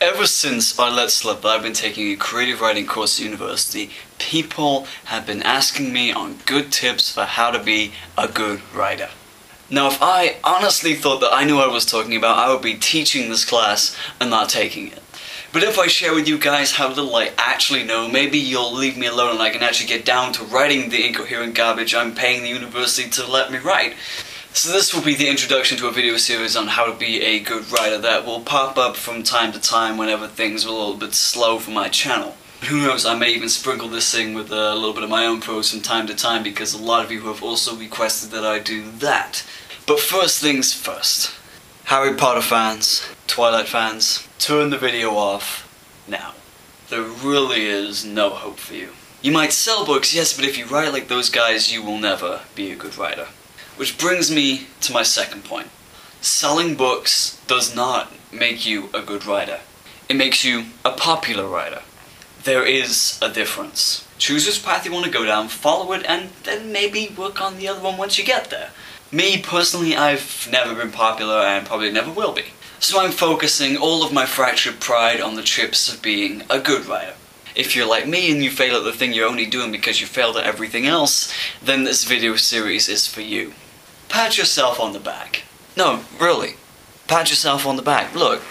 Ever since I let slip that I've been taking a creative writing course at university, people have been asking me on good tips for how to be a good writer. Now, if I honestly thought that I knew what I was talking about, I would be teaching this class and not taking it. But if I share with you guys how little I actually know, maybe you'll leave me alone and I can actually get down to writing the incoherent garbage I'm paying the university to let me write. So this will be the introduction to a video series on how to be a good writer that will pop up from time to time whenever things are a little bit slow for my channel. Who knows, I may even sprinkle this thing with a little bit of my own prose from time to time because a lot of you have also requested that I do that. But first things first. Harry Potter fans, Twilight fans, turn the video off now. There really is no hope for you. You might sell books, yes, but if you write like those guys, you will never be a good writer. Which brings me to my second point. Selling books does not make you a good writer. It makes you a popular writer. There is a difference. Choose which path you want to go down, follow it, and then maybe work on the other one once you get there. Me, personally, I've never been popular and probably never will be. So I'm focusing all of my fractured pride on the chips of being a good writer. If you're like me and you fail at the thing you're only doing because you failed at everything else, then this video series is for you. Pat yourself on the back. No, really. Pat yourself on the back. Look.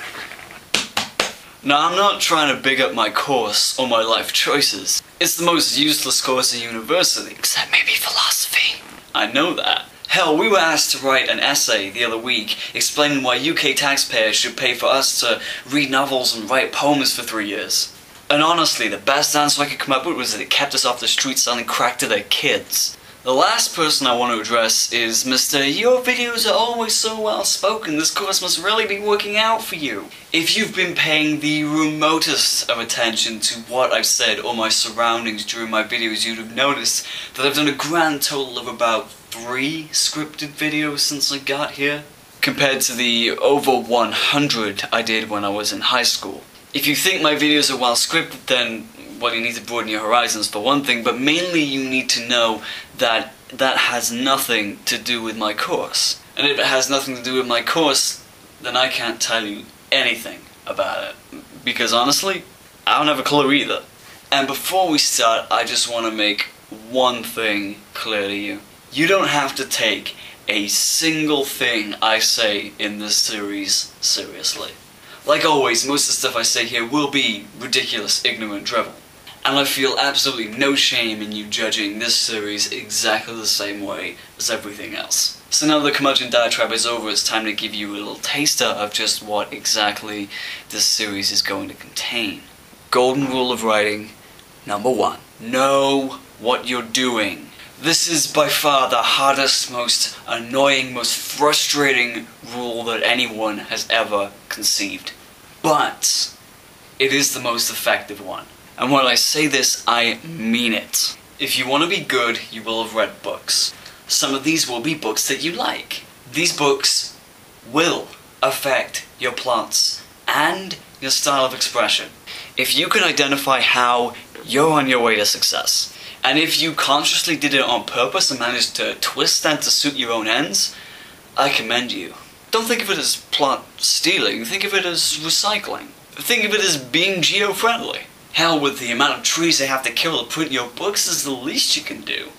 Now, I'm not trying to big up my course or my life choices. It's the most useless course at university. Except maybe philosophy. I know that. Hell, we were asked to write an essay the other week explaining why UK taxpayers should pay for us to read novels and write poems for 3 years. And honestly, the best answer I could come up with was that it kept us off the streets selling crack to their kids. The last person I want to address is Mr. Your videos are always so well spoken, this course must really be working out for you. If you've been paying the remotest of attention to what I've said or my surroundings during my videos, you'd have noticed that I've done a grand total of about 3 scripted videos since I got here, compared to the over 100 I did when I was in high school. If you think my videos are well scripted, then well, you need to broaden your horizons for one thing, but mainly you need to know that that has nothing to do with my course. And if it has nothing to do with my course, then I can't tell you anything about it. Because honestly, I don't have a clue either. And before we start, I just want to make one thing clear to you. You don't have to take a single thing I say in this series seriously. Like always, most of the stuff I say here will be ridiculous, ignorant drivel. And I feel absolutely no shame in you judging this series exactly the same way as everything else. So now the curmudgeon diatribe is over, it's time to give you a little taster of just what exactly this series is going to contain. Golden rule of writing, number 1. Know what you're doing. This is by far the hardest, most annoying, most frustrating rule that anyone has ever conceived. But it is the most effective one. And when I say this, I mean it. If you want to be good, you will have read books. Some of these will be books that you like. These books will affect your plots and your style of expression. If you can identify how, you're on your way to success. And if you consciously did it on purpose and managed to twist that to suit your own ends, I commend you. Don't think of it as plot stealing, think of it as recycling. Think of it as being geo-friendly. Hell, with the amount of trees they have to kill to print your books is the least you can do.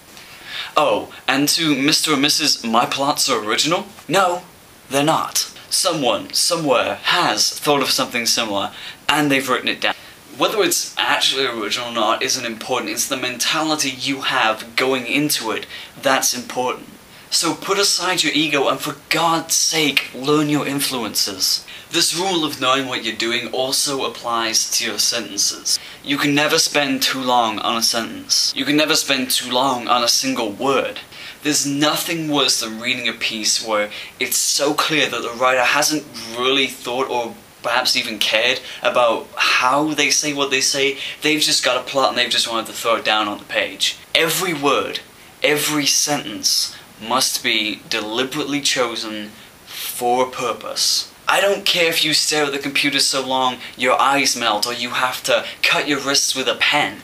Oh, and to Mr. and Mrs. My plots are original? No, they're not. Someone, somewhere, has thought of something similar, and they've written it down. Whether it's actually original or not isn't important, it's the mentality you have going into it that's important. So put aside your ego and for God's sake, learn your influences. This rule of knowing what you're doing also applies to your sentences. You can never spend too long on a sentence. You can never spend too long on a single word. There's nothing worse than reading a piece where it's so clear that the writer hasn't really thought or perhaps even cared about how they say what they say. They've just got a plot and they've just wanted to throw it down on the page. Every word, every sentence must be deliberately chosen for a purpose. I don't care if you stare at the computer so long your eyes melt or you have to cut your wrists with a pen.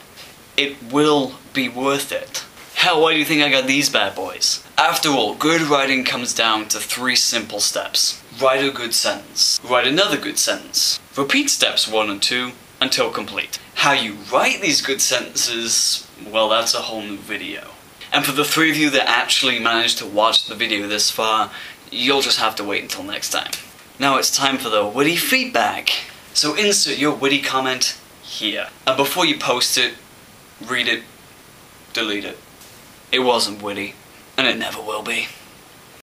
It will be worth it. Hell, why do you think I got these bad boys? After all, good writing comes down to 3 simple steps. Write a good sentence. Write another good sentence. Repeat steps 1 and 2 until complete. How you write these good sentences, well, that's a whole new video. And for the 3 of you that actually managed to watch the video this far, you'll just have to wait until next time. Now it's time for the witty feedback. So insert your witty comment here. And before you post it, read it, delete it. It wasn't witty, and it never will be.